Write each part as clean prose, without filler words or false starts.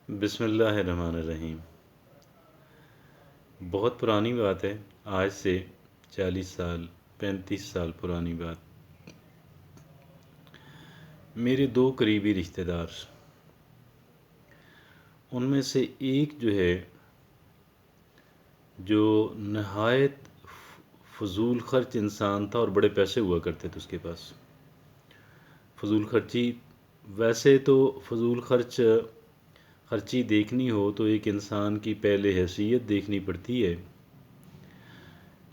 بسم اللہ الرحمن الرحیم۔ بہت پرانی بات ہے، آج سے 40 سال 35 سال پرانی بات۔ میرے دو قریبی رشتہ دار، ان میں سے ایک جو ہے جو نہایت فضول خرچ انسان تھا اور بڑے پیسے ہوا کرتے تھے اس کے پاس۔ فضول خرچی، ویسے تو فضول خرچی دیکھنی ہو تو ایک انسان کی پہلے حیثیت دیکھنی پڑتی ہے،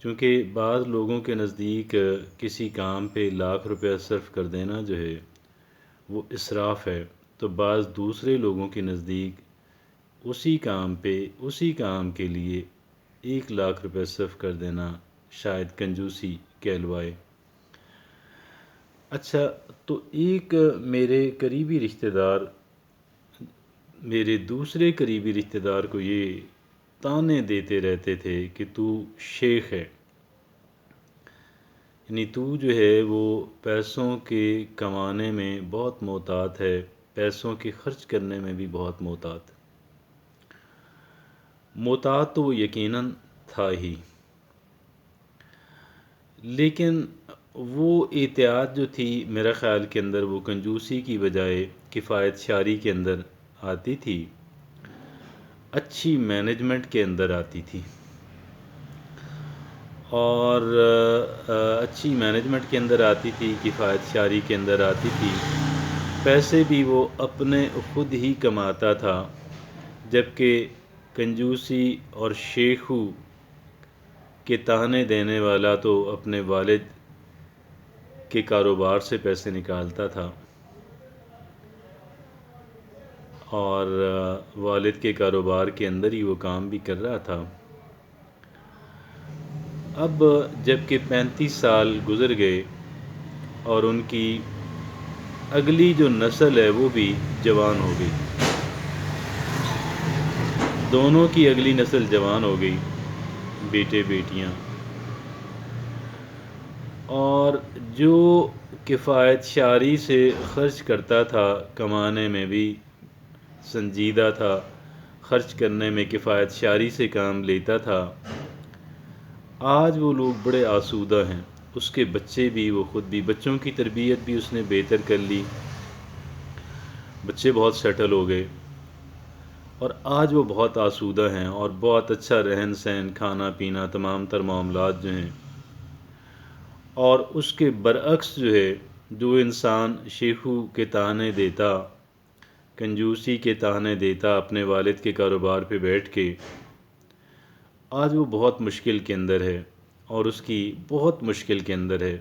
چونکہ بعض لوگوں کے نزدیک کسی کام پہ ₹1,00,000 صرف کر دینا جو ہے وہ اسراف ہے، تو بعض دوسرے لوگوں کے نزدیک اسی کام کے لیے ₹1,00,000 صرف کر دینا شاید کنجوسی کہلوائے۔ اچھا، تو ایک میرے دوسرے قریبی رشتہ دار کو یہ طعنے دیتے رہتے تھے کہ تو شیخ ہے، یعنی تو جو ہے وہ پیسوں کے کمانے میں بہت محتاط ہے، پیسوں کے خرچ کرنے میں بھی بہت محتاط تو وہ یقیناً تھا ہی، لیکن وہ احتیاط جو تھی میرا خیال کے اندر وہ کنجوسی کی بجائے کفایت شاری کے اندر آتی تھی، اچھی مینجمنٹ کے اندر آتی تھی، اور اچھی مینجمنٹ کے اندر آتی تھی، کفایت شاری کے اندر آتی تھی۔ پیسے بھی وہ اپنے خود ہی کماتا تھا، جبکہ کنجوسی اور شیخو کے طعنے دینے والا تو اپنے والد کے کاروبار سے پیسے نکالتا تھا، اور والد کے کاروبار کے اندر ہی وہ کام بھی کر رہا تھا۔ اب جب کہ 35 سال گزر گئے اور ان کی اگلی جو نسل ہے وہ بھی جوان ہو گئی، دونوں کی اگلی نسل جوان ہو گئی، بیٹے بیٹیاں، اور جو کفایت شاری سے خرچ کرتا تھا، کمانے میں بھی سنجیدہ تھا، خرچ کرنے میں کفایت شاری سے کام لیتا تھا، آج وہ لوگ بڑے آسودہ ہیں۔ اس کے بچے بھی، وہ خود بھی، بچوں کی تربیت بھی اس نے بہتر کر لی، بچے بہت سیٹل ہو گئے، اور آج وہ بہت آسودہ ہیں اور بہت اچھا رہن سہن، کھانا پینا، تمام تر معاملات جو ہیں۔ اور اس کے برعکس جو ہے، جو انسان شیخو کے طعنے دیتا، کنجوسی کے طعنے دیتا اپنے والد کے کاروبار پہ بیٹھ کے، آج وہ بہت مشکل کے اندر ہے، اور اس کی بہت مشکل کے اندر ہے،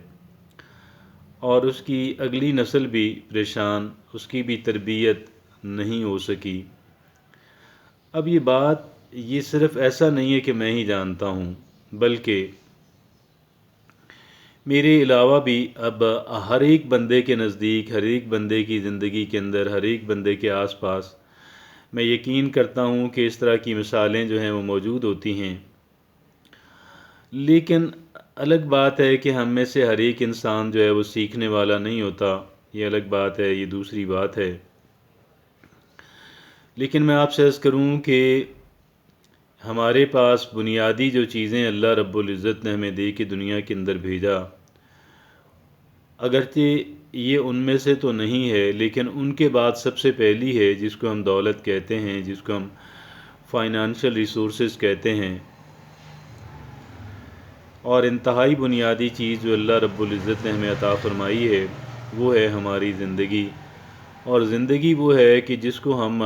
اور اس کی اگلی نسل بھی پریشان، اس کی بھی تربیت نہیں ہو سکی۔ اب یہ صرف ایسا نہیں ہے کہ میں ہی جانتا ہوں، بلکہ میرے علاوہ بھی اب ہر ایک بندے کے نزدیک، ہر ایک بندے کی زندگی کے اندر، ہر ایک بندے کے آس پاس میں یقین کرتا ہوں کہ اس طرح کی مثالیں جو ہیں وہ موجود ہوتی ہیں، لیکن الگ بات ہے کہ ہم میں سے ہر ایک انسان جو ہے وہ سیکھنے والا نہیں ہوتا، یہ الگ بات ہے، یہ دوسری بات ہے۔ لیکن میں آپ سے عرض کروں کہ ہمارے پاس بنیادی جو چیزیں اللہ رب العزت نے ہمیں دے کے دنیا کے اندر بھیجا، اگرچہ یہ ان میں سے تو نہیں ہے، لیکن ان کے بعد سب سے پہلی ہے، جس کو ہم دولت کہتے ہیں، جس کو ہم فائنانشل ریسورسز کہتے ہیں، اور انتہائی بنیادی چیز جو اللہ رب العزت نے ہمیں عطا فرمائی ہے وہ ہے ہماری زندگی۔ اور زندگی وہ ہے کہ جس کو ہم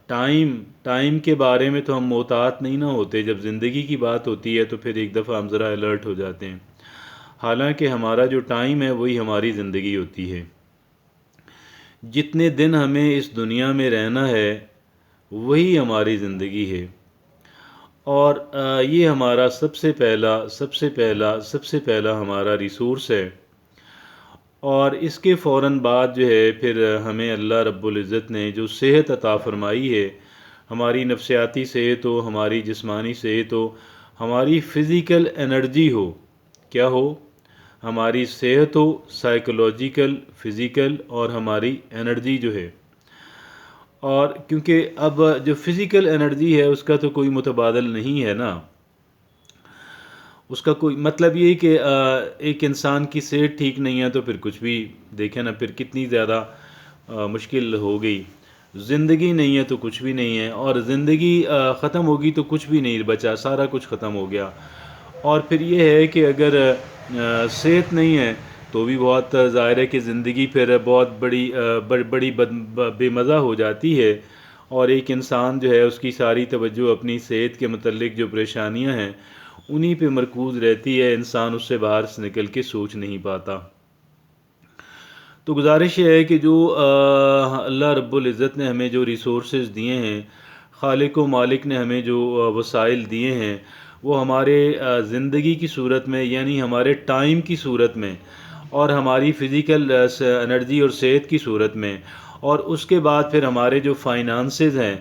ٹائم کے بارے میں تو ہم محتاط نہیں نہ ہوتے، جب زندگی کی بات ہوتی ہے تو پھر ایک دفعہ ہم ذرا الرٹ ہو جاتے ہیں، حالانکہ ہمارا جو ٹائم ہے وہی ہماری زندگی ہوتی ہے۔ جتنے دن ہمیں اس دنیا میں رہنا ہے وہی ہماری زندگی ہے، اور یہ ہمارا سب سے پہلا ہمارا ریسورس ہے، اور اس کے فوراً بعد جو ہے پھر ہمیں اللہ رب العزت نے جو صحت عطا فرمائی ہے، ہماری نفسیاتی صحت ہو، ہماری جسمانی صحت ہو، ہماری فزیکل انرجی ہو، کیا ہو؟ ہماری صحت ہو، سائیکولوجیکل، فزیکل، اور ہماری انرجی جو ہے، اور کیونکہ اب جو فزیکل انرجی ہے اس کا تو کوئی متبادل نہیں ہے نا، اس کا کوئی مطلب یہ کہ ایک انسان کی صحت ٹھیک نہیں ہے تو پھر کچھ بھی دیکھیں نا، پھر کتنی زیادہ مشکل ہو گئی. زندگی نہیں ہے تو کچھ بھی نہیں ہے، اور زندگی ختم ہوگی تو کچھ بھی نہیں بچا، سارا کچھ ختم ہو گیا. اور پھر یہ ہے کہ اگر صحت نہیں ہے تو بھی بہت ظاہر ہے کہ زندگی پھر بہت بڑی بے مزہ ہو جاتی ہے، اور ایک انسان جو ہے اس کی ساری توجہ اپنی صحت کے متعلق جو پریشانیاں ہیں انہی پہ مرکوز رہتی ہے، انسان اس سے باہر سے نکل کے سوچ نہیں پاتا. تو گزارش یہ ہے کہ جو اللہ رب العزت نے ہمیں جو ریسورسز دیے ہیں، خالق و مالک نے ہمیں جو وسائل دیے ہیں، وہ ہمارے زندگی کی صورت میں یعنی ہمارے ٹائم کی صورت میں، اور ہماری فزیکل انرجی اور صحت کی صورت میں، اور اس کے بعد پھر ہمارے جو فائنانسز ہیں،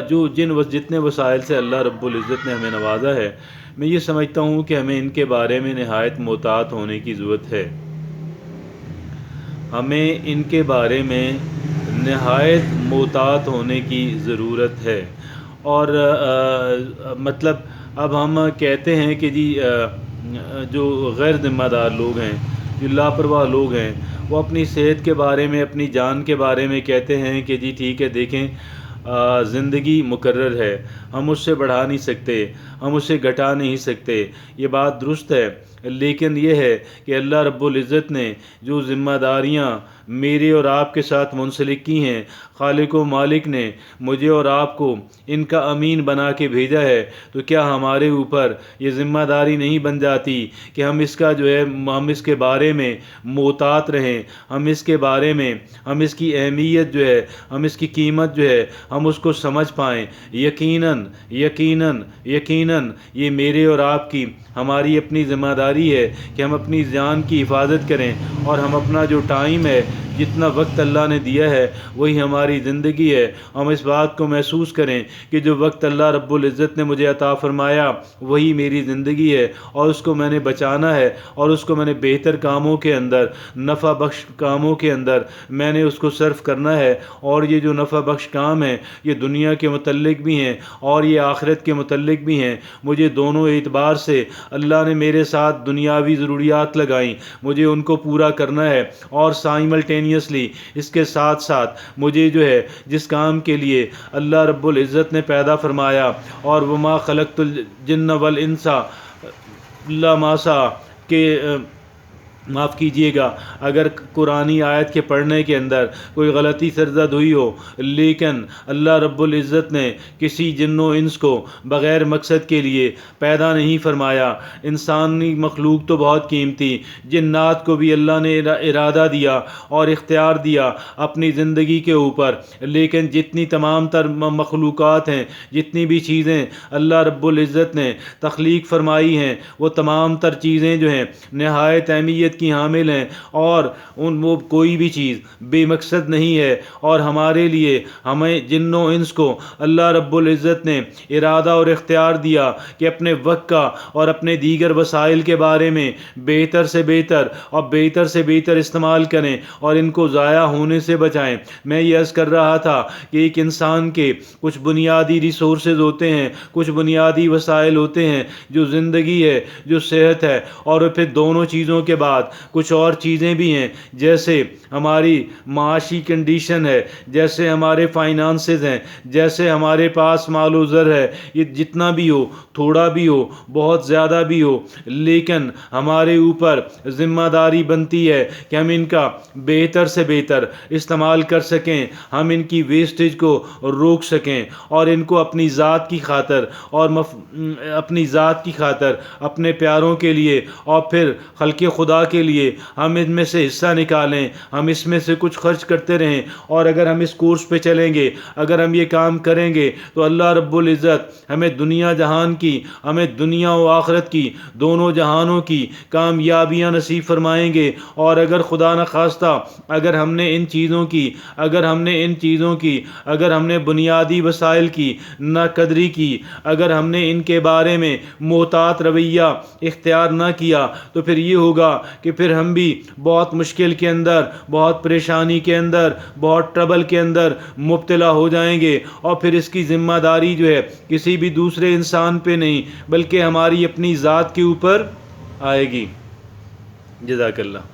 جو جتنے وسائل سے اللہ رب العزت نے ہمیں نوازا ہے، میں یہ سمجھتا ہوں کہ ہمیں ان کے بارے میں نہایت محتاط ہونے کی ضرورت ہے. ہمیں ان کے بارے میں نہایت محتاط ہونے کی ضرورت ہے. اور مطلب اب ہم کہتے ہیں کہ جی جو غیر ذمہ دار لوگ ہیں، جو لاپرواہ لوگ ہیں، وہ اپنی صحت کے بارے میں، اپنی جان کے بارے میں کہتے ہیں کہ جی ٹھیک ہے، دیکھیں زندگی مقرر ہے، ہم اس سے بڑھا نہیں سکتے، ہم اسے گھٹا نہیں سکتے. یہ بات درست ہے، لیکن یہ ہے کہ اللہ رب العزت نے جو ذمہ داریاں میرے اور آپ کے ساتھ منسلک کی ہیں، خالق و مالک نے مجھے اور آپ کو ان کا امین بنا کے بھیجا ہے، تو کیا ہمارے اوپر یہ ذمہ داری نہیں بن جاتی کہ ہم اس کا جو ہے ہم اس کے بارے میں محتاط رہیں، ہم اس کے بارے میں ہم اس کی اہمیت جو ہے، ہم اس کی قیمت جو ہے، ہم اس کو سمجھ پائیں. یقیناً یقیناً یقیناً یہ میرے اور آپ کی ہماری اپنی ذمہ داری ہے کہ ہم اپنی جان کی حفاظت کریں، اور ہم اپنا جو ٹائم ہے، جتنا وقت اللہ نے دیا ہے وہی ہماری زندگی ہے. ہم اس بات کو محسوس کریں کہ جو وقت اللہ رب العزت نے مجھے عطا فرمایا وہی میری زندگی ہے، اور اس کو میں نے بچانا ہے، اور اس کو میں نے بہتر کاموں کے اندر، نفع بخش کاموں کے اندر میں نے اس کو صرف کرنا ہے. اور یہ جو نفع بخش کام ہیں یہ دنیا کے متعلق بھی ہیں اور یہ آخرت کے متعلق بھی ہیں. مجھے دونوں اعتبار سے اللہ نے میرے ساتھ دنیاوی ضروریات لگائیں، مجھے ان کو پورا کرنا ہے، اور سائملٹینیسلی اس کے ساتھ ساتھ مجھے جو ہے جس کام کے لیے اللہ رب العزت نے پیدا فرمایا، اور وما خلقت الجن والانس الا ما سا کہ معاف کیجئے گا اگر قرآنی آیت کے پڑھنے کے اندر کوئی غلطی سرزد ہوئی ہو، لیکن اللہ رب العزت نے کسی جن و انس کو بغیر مقصد کے لیے پیدا نہیں فرمایا. انسانی مخلوق تو بہت قیمتی، جنات کو بھی اللہ نے ارادہ دیا اور اختیار دیا اپنی زندگی کے اوپر، لیکن جتنی تمام تر مخلوقات ہیں، جتنی بھی چیزیں اللہ رب العزت نے تخلیق فرمائی ہیں، وہ تمام تر چیزیں جو ہیں نہایت اہمیت کی حامل ہیں، اور وہ کوئی بھی چیز بے مقصد نہیں ہے. اور ہمارے لیے، ہمیں جن و انس کو اللہ رب العزت نے ارادہ اور اختیار دیا کہ اپنے وقت کا اور اپنے دیگر وسائل کے بارے میں بہتر سے بہتر اور بہتر سے بہتر استعمال کریں اور ان کو ضائع ہونے سے بچائیں. میں یہ عرض کر رہا تھا کہ ایک انسان کے کچھ بنیادی ریسورسز ہوتے ہیں، کچھ بنیادی وسائل ہوتے ہیں، جو زندگی ہے، جو صحت ہے، اور پھر دونوں چیزوں کے بعد کچھ اور چیزیں بھی ہیں، جیسے ہماری معاشی کنڈیشن ہے، جیسے ہمارے فائنانسز ہیں، جیسے ہمارے پاس مال و زر ہے. یہ جتنا بھی ہو، تھوڑا بھی ہو، بہت زیادہ بھی ہو، لیکن ہمارے اوپر ذمہ داری بنتی ہے کہ ہم ان کا بہتر سے بہتر استعمال کر سکیں، ہم ان کی ویسٹیج کو روک سکیں، اور ان کو اپنی ذات کی خاطر اور اپنی ذات کی خاطر، اپنے پیاروں کے لیے اور پھر خلق خدا کے لیے ہم ان میں سے حصہ نکالیں، ہم اس میں سے کچھ خرچ کرتے رہیں. اور اگر ہم اس کورس پہ چلیں گے، اگر ہم یہ کام کریں گے، تو اللہ رب العزت ہمیں دنیا جہان کی، ہمیں دنیا و آخرت کی، دونوں جہانوں کی کامیابیاں نصیب فرمائیں گے. اور اگر خدا نخواستہ اگر ہم نے ان چیزوں کی اگر ہم نے بنیادی وسائل کی ناقدری کی، اگر ہم نے ان کے بارے میں محتاط رویہ اختیار نہ کیا، تو پھر یہ ہوگا کہ پھر ہم بھی بہت مشکل کے اندر، بہت پریشانی کے اندر، بہت ٹربل کے اندر مبتلا ہو جائیں گے، اور پھر اس کی ذمہ داری جو ہے کسی بھی دوسرے انسان پہ نہیں بلکہ ہماری اپنی ذات کے اوپر آئے گی۔ جزاک اللہ۔